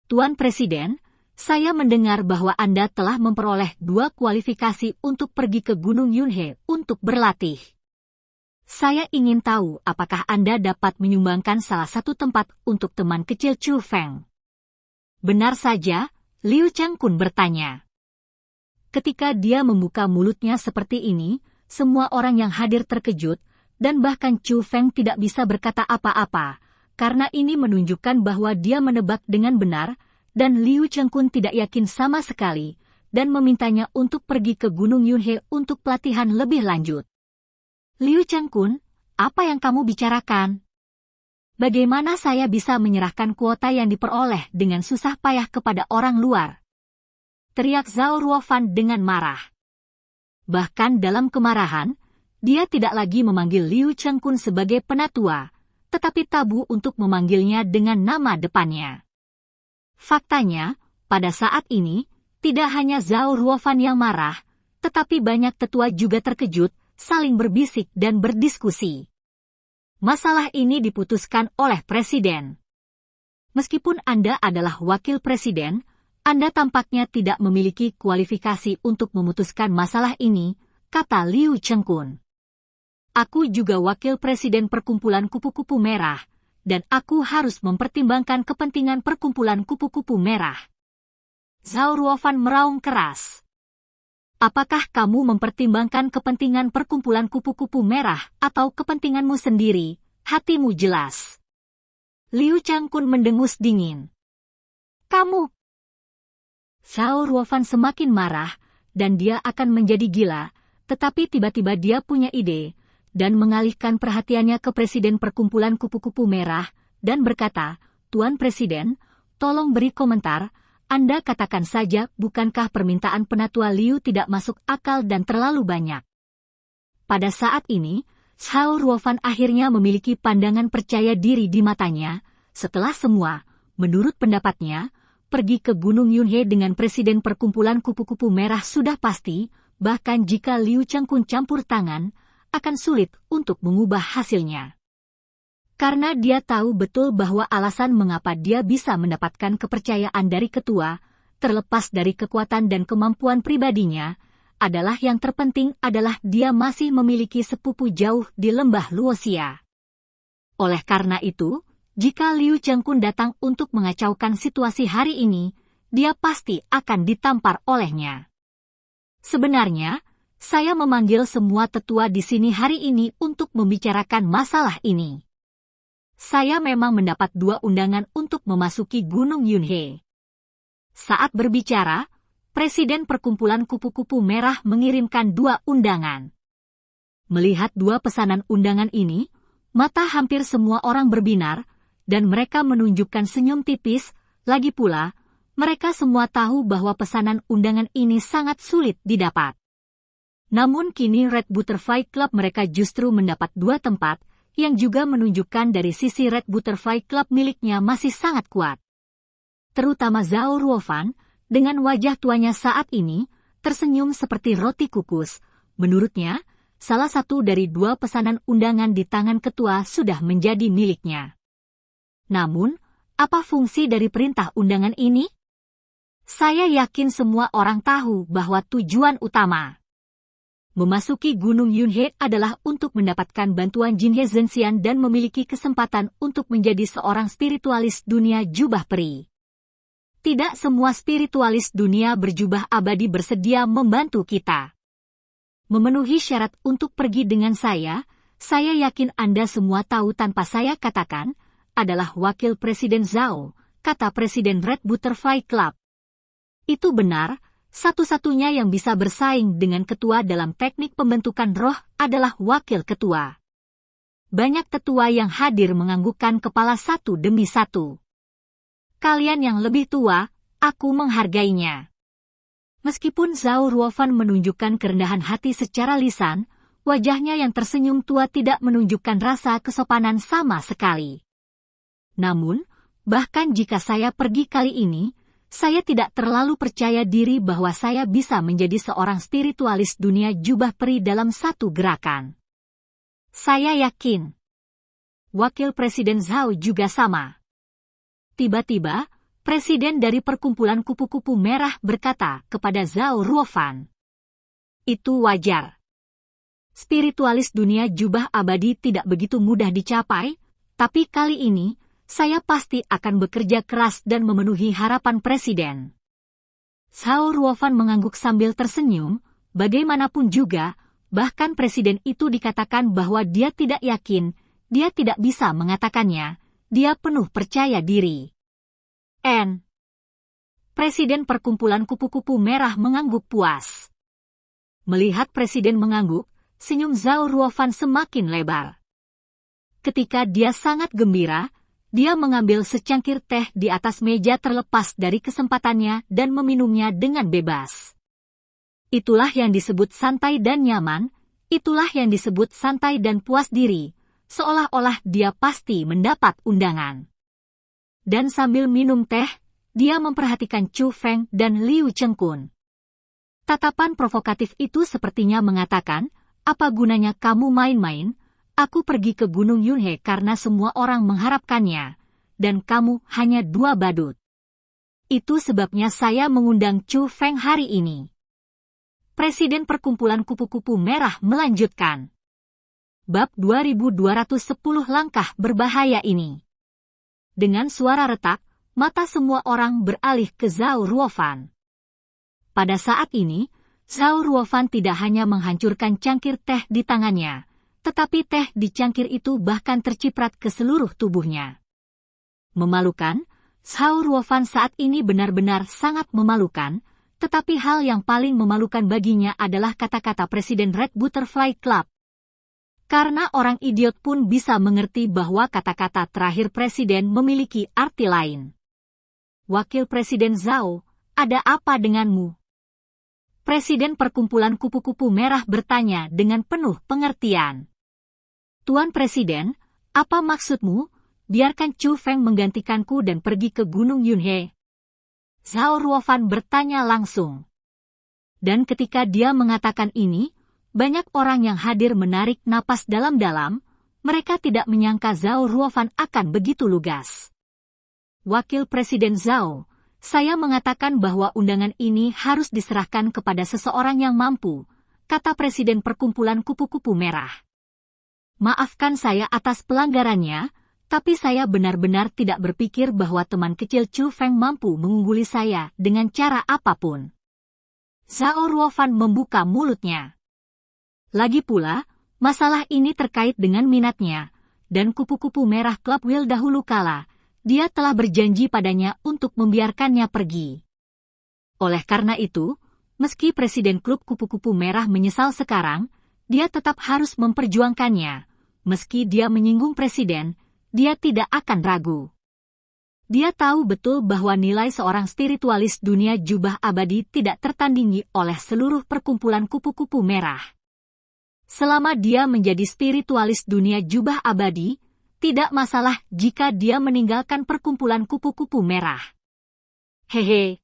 Tuan Presiden, saya mendengar bahwa Anda telah memperoleh 2 kualifikasi untuk pergi ke Gunung Yunhe untuk berlatih. Saya ingin tahu apakah Anda dapat menyumbangkan salah satu tempat untuk teman kecil Chu Feng. Benar saja, Liu Chengkun bertanya. Ketika dia membuka mulutnya seperti ini, semua orang yang hadir terkejut, dan bahkan Chu Feng tidak bisa berkata apa-apa, karena ini menunjukkan bahwa dia menebak dengan benar, dan Liu Chengkun tidak yakin sama sekali, dan memintanya untuk pergi ke Gunung Yunhe untuk pelatihan lebih lanjut. Liu Chengkun, apa yang kamu bicarakan? Bagaimana saya bisa menyerahkan kuota yang diperoleh dengan susah payah kepada orang luar? Teriak Zhao Ruofan dengan marah. Bahkan dalam kemarahan, dia tidak lagi memanggil Liu Chengkun sebagai penatua, tetapi tabu untuk memanggilnya dengan nama depannya. Faktanya, pada saat ini, tidak hanya Zhao Ruofan yang marah, tetapi banyak tetua juga terkejut, saling berbisik dan berdiskusi. Masalah ini diputuskan oleh Presiden. Meskipun Anda adalah wakil Presiden, Anda tampaknya tidak memiliki kualifikasi untuk memutuskan masalah ini, kata Liu Chengkun. Aku juga wakil Presiden Perkumpulan Kupu-Kupu Merah, dan aku harus mempertimbangkan kepentingan Perkumpulan Kupu-Kupu Merah. Zhao Ruofan meraung keras. Apakah kamu mempertimbangkan kepentingan Perkumpulan Kupu-Kupu Merah atau kepentinganmu sendiri? Hatimu jelas. Liu Chengkun mendengus dingin. Kamu. Zhao Ruofan semakin marah, dan dia akan menjadi gila, tetapi tiba-tiba dia punya ide, dan mengalihkan perhatiannya ke Presiden Perkumpulan Kupu-Kupu Merah, dan berkata, Tuan Presiden, tolong beri komentar, Anda katakan saja bukankah permintaan penatua Liu tidak masuk akal dan terlalu banyak. Pada saat ini, Zhao Ruofan akhirnya memiliki pandangan percaya diri di matanya, setelah semua, menurut pendapatnya, pergi ke Gunung Yunhe dengan Presiden Perkumpulan Kupu-Kupu Merah sudah pasti, bahkan jika Liu Chengkun campur tangan, akan sulit untuk mengubah hasilnya. Karena dia tahu betul bahwa alasan mengapa dia bisa mendapatkan kepercayaan dari ketua, terlepas dari kekuatan dan kemampuan pribadinya, adalah yang terpenting adalah dia masih memiliki sepupu jauh di lembah Luoxia. Oleh karena itu, jika Liu Chengkun datang untuk mengacaukan situasi hari ini, dia pasti akan ditampar olehnya. Sebenarnya, saya memanggil semua tetua di sini hari ini untuk membicarakan masalah ini. Saya memang mendapat 2 undangan untuk memasuki Gunung Yunhe. Saat berbicara, Presiden Perkumpulan Kupu-Kupu Merah mengirimkan 2 undangan. Melihat 2 pesanan undangan ini, mata hampir semua orang berbinar, dan mereka menunjukkan senyum tipis, lagi pula, mereka semua tahu bahwa pesanan undangan ini sangat sulit didapat. Namun kini Red Butterfly Club mereka justru mendapat 2 tempat, yang juga menunjukkan dari sisi Red Butterfly Club miliknya masih sangat kuat. terutama Zhao Ruofan, dengan wajah tuanya saat ini, tersenyum seperti roti kukus. Menurutnya, salah satu dari 2 pesanan undangan di tangan ketua sudah menjadi miliknya. Namun, apa fungsi dari perintah undangan ini? Saya yakin semua orang tahu bahwa tujuan utama memasuki Gunung Yunhe adalah untuk mendapatkan bantuan Jinhe Zhenxian dan memiliki kesempatan untuk menjadi seorang spiritualis dunia jubah peri. Tidak semua spiritualis dunia berjubah abadi bersedia membantu kita. Memenuhi syarat untuk pergi dengan saya yakin Anda semua tahu tanpa saya katakan, adalah Wakil Presiden Zhao, kata Presiden Red Butterfly Club. Itu benar. Satu-satunya yang bisa bersaing dengan ketua dalam teknik pembentukan roh adalah wakil ketua. Banyak tetua yang hadir menganggukkan kepala satu demi satu. Kalian yang lebih tua, aku menghargainya. Meskipun Zhao Ruofan menunjukkan kerendahan hati secara lisan, wajahnya yang tersenyum tua tidak menunjukkan rasa kesopanan sama sekali. Namun, bahkan jika saya pergi kali ini, saya tidak terlalu percaya diri bahwa saya bisa menjadi seorang spiritualis dunia jubah peri dalam satu gerakan. Saya yakin. Wakil Presiden Zhao juga sama. Tiba-tiba, Presiden dari Perkumpulan Kupu-Kupu Merah berkata kepada Zhao Ruofan, "Itu wajar. Spiritualis dunia jubah abadi tidak begitu mudah dicapai, tapi kali ini, saya pasti akan bekerja keras dan memenuhi harapan Presiden." Zhao Ruofan mengangguk sambil tersenyum, bagaimanapun juga, bahkan Presiden itu dikatakan bahwa dia tidak yakin, dia tidak bisa mengatakannya, dia penuh percaya diri. Presiden Perkumpulan Kupu-Kupu Merah mengangguk puas. Melihat Presiden mengangguk, senyum Zhao Ruofan semakin lebar. Ketika dia sangat gembira, dia mengambil secangkir teh di atas meja terlepas dari kesempatannya dan meminumnya dengan bebas. Itulah yang disebut santai dan nyaman, itulah yang disebut santai dan puas diri, seolah-olah dia pasti mendapat undangan. Dan sambil minum teh, dia memperhatikan Chu Feng dan Liu Chengkun. Tatapan provokatif itu sepertinya mengatakan, apa gunanya kamu main-main? Aku pergi ke Gunung Yunhe karena semua orang mengharapkannya, dan kamu hanya 2 badut. Itu sebabnya saya mengundang Chu Feng hari ini. Presiden Perkumpulan Kupu-Kupu Merah melanjutkan. Bab 2210 langkah berbahaya ini. Dengan suara retak, mata semua orang beralih ke Zhao Ruofan. Pada saat ini, Zhao Ruofan tidak hanya menghancurkan cangkir teh di tangannya, tetapi teh di cangkir itu bahkan terciprat ke seluruh tubuhnya. Memalukan, Zhao Ruofan saat ini benar-benar sangat memalukan, tetapi hal yang paling memalukan baginya adalah kata-kata Presiden Red Butterfly Club. Karena orang idiot pun bisa mengerti bahwa kata-kata terakhir Presiden memiliki arti lain. Wakil Presiden Zhao, ada apa denganmu? Presiden Perkumpulan Kupu-Kupu Merah bertanya dengan penuh pengertian. Tuan Presiden, apa maksudmu? Biarkan Chu Feng menggantikanku dan pergi ke Gunung Yunhe. Zhao Ruofan bertanya langsung. Dan ketika dia mengatakan ini, banyak orang yang hadir menarik napas dalam-dalam, mereka tidak menyangka Zhao Ruofan akan begitu lugas. Wakil Presiden Zhao, saya mengatakan bahwa undangan ini harus diserahkan kepada seseorang yang mampu, kata Presiden Perkumpulan Kupu-Kupu Merah. Maafkan saya atas pelanggarannya, tapi saya benar-benar tidak berpikir bahwa teman kecil Chu Feng mampu mengungguli saya dengan cara apapun. Zhao Ruofan membuka mulutnya. Lagi pula, masalah ini terkait dengan minatnya, dan Kupu-Kupu Merah Club Will dahulu kala, dia telah berjanji padanya untuk membiarkannya pergi. Oleh karena itu, meski Presiden Klub Kupu-Kupu Merah menyesal sekarang, dia tetap harus memperjuangkannya. Meski dia menyinggung Presiden, dia tidak akan ragu. Dia tahu betul bahwa nilai seorang spiritualis dunia jubah abadi tidak tertandingi oleh seluruh perkumpulan kupu-kupu merah. Selama dia menjadi spiritualis dunia jubah abadi, tidak masalah jika dia meninggalkan perkumpulan kupu-kupu merah. Hehe.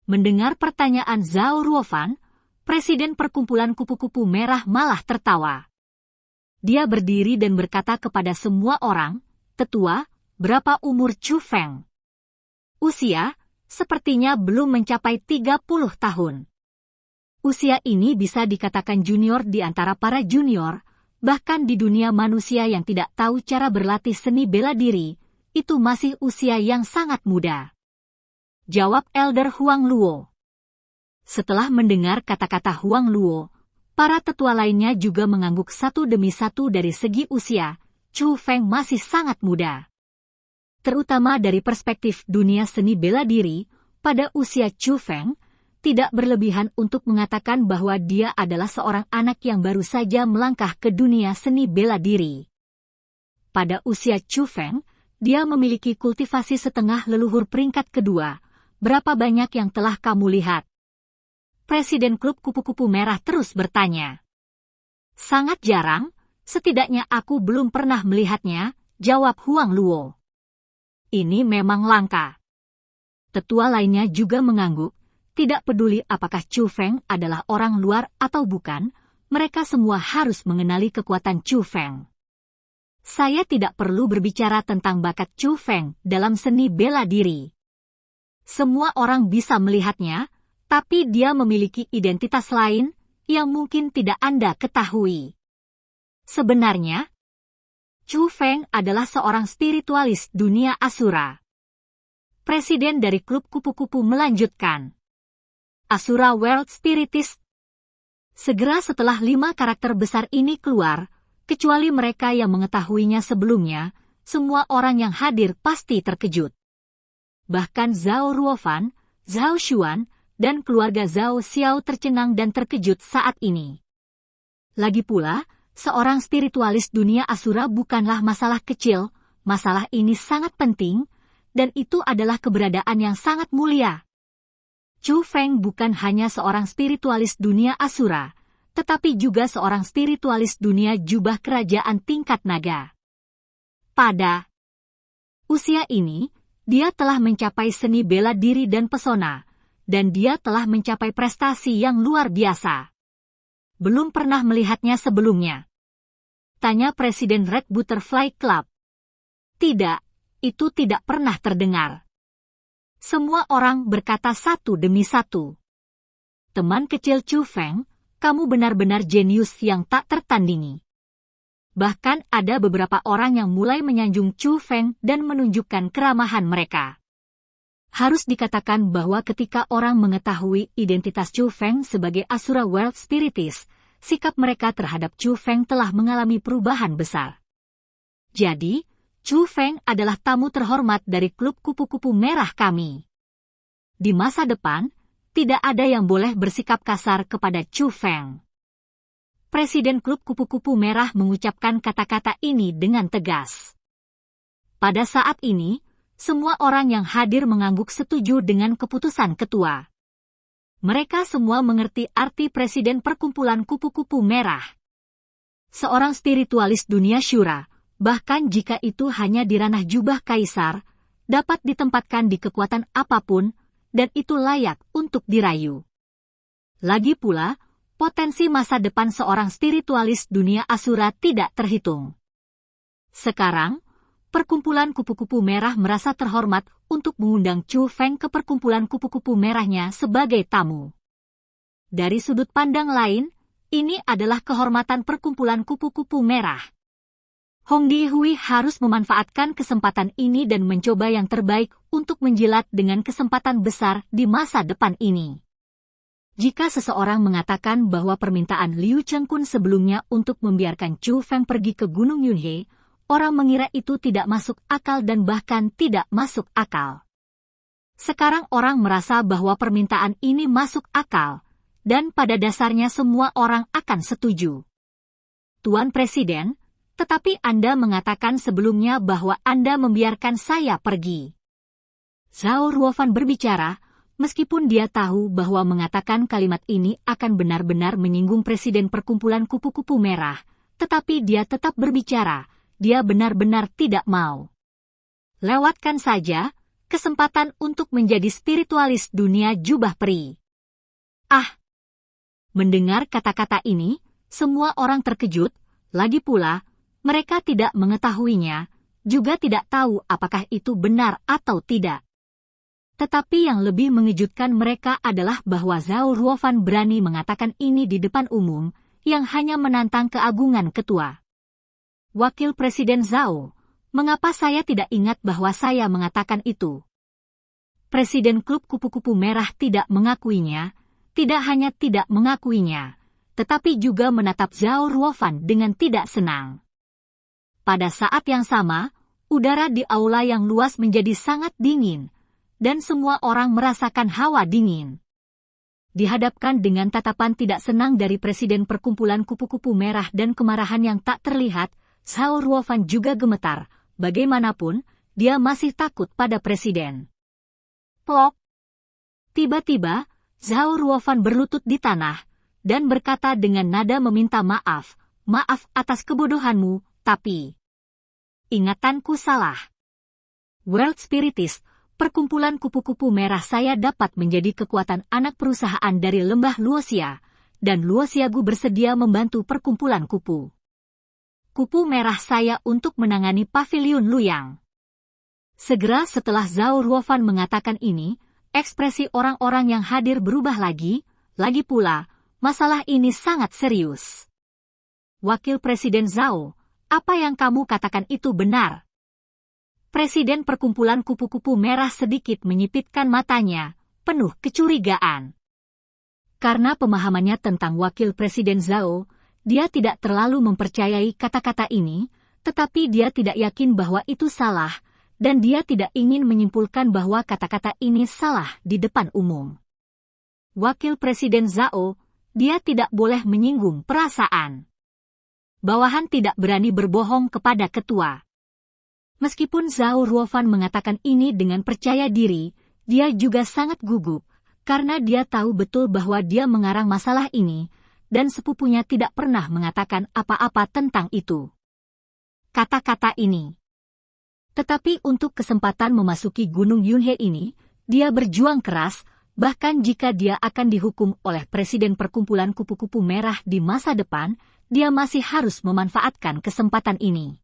Mendengar pertanyaan Zhao Ruofan, Presiden Perkumpulan Kupu-Kupu Merah malah tertawa. Dia berdiri dan berkata kepada semua orang, "Tetua, berapa umur Chu Feng?" "Usia, sepertinya belum mencapai 30 tahun. Usia ini bisa dikatakan junior di antara para junior, bahkan di dunia manusia yang tidak tahu cara berlatih seni bela diri, itu masih usia yang sangat muda," jawab Elder Huang Luo. Setelah mendengar kata-kata Huang Luo, para tetua lainnya juga mengangguk satu demi satu. Dari segi usia, Chu Feng masih sangat muda. Terutama dari perspektif dunia seni bela diri, pada usia Chu Feng, tidak berlebihan untuk mengatakan bahwa dia adalah seorang anak yang baru saja melangkah ke dunia seni bela diri. Pada usia Chu Feng, dia memiliki kultivasi setengah leluhur peringkat kedua. Berapa banyak yang telah kamu lihat? Presiden Klub Kupu-Kupu Merah terus bertanya. Sangat jarang, setidaknya aku belum pernah melihatnya, jawab Huang Luo. Ini memang langka. Tetua lainnya juga mengangguk, tidak peduli apakah Chu Feng adalah orang luar atau bukan, mereka semua harus mengenali kekuatan Chu Feng. Saya tidak perlu berbicara tentang bakat Chu Feng dalam seni bela diri. Semua orang bisa melihatnya, tapi dia memiliki identitas lain yang mungkin tidak Anda ketahui. Sebenarnya, Chu Feng adalah seorang spiritualis dunia Asura. Presiden dari Klub Kupu-Kupu melanjutkan. Asura World Spiritist. Segera setelah 5 karakter besar ini keluar, kecuali mereka yang mengetahuinya sebelumnya, semua orang yang hadir pasti terkejut. Bahkan Zhao Ruofan, Zhao Xuan, dan keluarga Zhao Xiao tercengang dan terkejut saat ini. Lagi pula, seorang spiritualis dunia Asura bukanlah masalah kecil, masalah ini sangat penting, dan itu adalah keberadaan yang sangat mulia. Chu Feng bukan hanya seorang spiritualis dunia Asura, tetapi juga seorang spiritualis dunia jubah kerajaan tingkat naga. Pada usia ini, dia telah mencapai seni bela diri dan pesona, dan dia telah mencapai prestasi yang luar biasa. Belum pernah melihatnya sebelumnya. Tanya Presiden Red Butterfly Club. Tidak, itu tidak pernah terdengar. Semua orang berkata satu demi satu. Teman kecil Chu Feng, kamu benar-benar jenius yang tak tertandingi. Bahkan ada beberapa orang yang mulai menyanjung Chu Feng dan menunjukkan keramahan mereka. Harus dikatakan bahwa ketika orang mengetahui identitas Chu Feng sebagai Asura World Spiritist, sikap mereka terhadap Chu Feng telah mengalami perubahan besar. Jadi, Chu Feng adalah tamu terhormat dari Klub Kupu-Kupu Merah kami. Di masa depan, tidak ada yang boleh bersikap kasar kepada Chu Feng. Presiden Klub Kupu-Kupu Merah mengucapkan kata-kata ini dengan tegas. Pada saat ini, semua orang yang hadir mengangguk setuju dengan keputusan ketua. Mereka semua mengerti arti Presiden Perkumpulan Kupu-Kupu Merah. Seorang spiritualis dunia Syura, bahkan jika itu hanya di ranah jubah kaisar, dapat ditempatkan di kekuatan apapun, dan itu layak untuk dirayu. Lagi pula, potensi masa depan seorang spiritualis dunia Asura tidak terhitung. Sekarang, Perkumpulan Kupu-Kupu Merah merasa terhormat untuk mengundang Chu Feng ke Perkumpulan Kupu-Kupu Merahnya sebagai tamu. Dari sudut pandang lain, ini adalah kehormatan Perkumpulan Kupu-Kupu Merah. Hong Dihui harus memanfaatkan kesempatan ini dan mencoba yang terbaik untuk menjilat dengan kesempatan besar di masa depan ini. Jika seseorang mengatakan bahwa permintaan Liu Chengkun sebelumnya untuk membiarkan Chu Feng pergi ke Gunung Yunhe, orang mengira itu tidak masuk akal dan bahkan tidak masuk akal. Sekarang orang merasa bahwa permintaan ini masuk akal, dan pada dasarnya semua orang akan setuju. Tuan Presiden, tetapi Anda mengatakan sebelumnya bahwa Anda membiarkan saya pergi. Zhao Ruofan berbicara, meskipun dia tahu bahwa mengatakan kalimat ini akan benar-benar menyinggung Presiden Perkumpulan Kupu-Kupu Merah, tetapi dia tetap berbicara. Dia benar-benar tidak mau. Lewatkan saja, kesempatan untuk menjadi spiritualis dunia jubah peri. Ah! Mendengar kata-kata ini, semua orang terkejut, lagi pula, mereka tidak mengetahuinya, juga tidak tahu apakah itu benar atau tidak. Tetapi yang lebih mengejutkan mereka adalah bahwa Zhao Ruofan berani mengatakan ini di depan umum, yang hanya menantang keagungan ketua. Wakil Presiden Zhao, mengapa saya tidak ingat bahwa saya mengatakan itu? Presiden klub kupu-kupu merah tidak mengakuinya, tidak hanya tidak mengakuinya, tetapi juga menatap Zhao Ruofan dengan tidak senang. Pada saat yang sama, udara di aula yang luas menjadi sangat dingin, dan semua orang merasakan hawa dingin. Dihadapkan dengan tatapan tidak senang dari Presiden Perkumpulan Kupu-Kupu Merah dan kemarahan yang tak terlihat, Zhao Ruofan juga gemetar, bagaimanapun, dia masih takut pada Presiden. Plok! Tiba-tiba, Zhao Ruofan berlutut di tanah, dan berkata dengan nada meminta maaf, maaf atas kebodohanmu, tapi ingatanku salah. World Spiritist, perkumpulan kupu-kupu merah saya dapat menjadi kekuatan anak perusahaan dari lembah Luoxia, dan Luoxiagu bersedia membantu perkumpulan kupu. Kupu merah saya untuk menangani pavilion Luyang. Segera setelah Zhao Ruofan mengatakan ini, ekspresi orang-orang yang hadir berubah lagi pula, masalah ini sangat serius. Wakil Presiden Zhao, apa yang kamu katakan itu benar? Presiden Perkumpulan Kupu-Kupu Merah sedikit menyipitkan matanya, penuh kecurigaan. Karena pemahamannya tentang Wakil Presiden Zhao, dia tidak terlalu mempercayai kata-kata ini, tetapi dia tidak yakin bahwa itu salah, dan dia tidak ingin menyimpulkan bahwa kata-kata ini salah di depan umum. Wakil Presiden Zhao, dia tidak boleh menyinggung perasaan. Bawahan tidak berani berbohong kepada ketua. Meskipun Zhao Ruofan mengatakan ini dengan percaya diri, dia juga sangat gugup, karena dia tahu betul bahwa dia mengarang masalah ini, dan sepupunya tidak pernah mengatakan apa-apa tentang itu. Kata-kata ini. Tetapi untuk kesempatan memasuki Gunung Yunhe ini, dia berjuang keras, bahkan jika dia akan dihukum oleh Presiden Perkumpulan Kupu-Kupu Merah di masa depan, dia masih harus memanfaatkan kesempatan ini.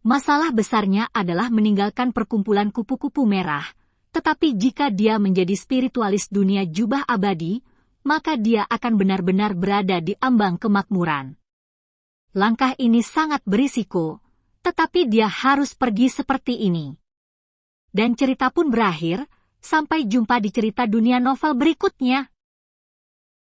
Masalah besarnya adalah meninggalkan Perkumpulan Kupu-Kupu Merah, tetapi jika dia menjadi spiritualis dunia jubah abadi, maka dia akan benar-benar berada di ambang kemakmuran. Langkah ini sangat berisiko, tetapi dia harus pergi seperti ini. Dan cerita pun berakhir, sampai jumpa di cerita dunia novel berikutnya.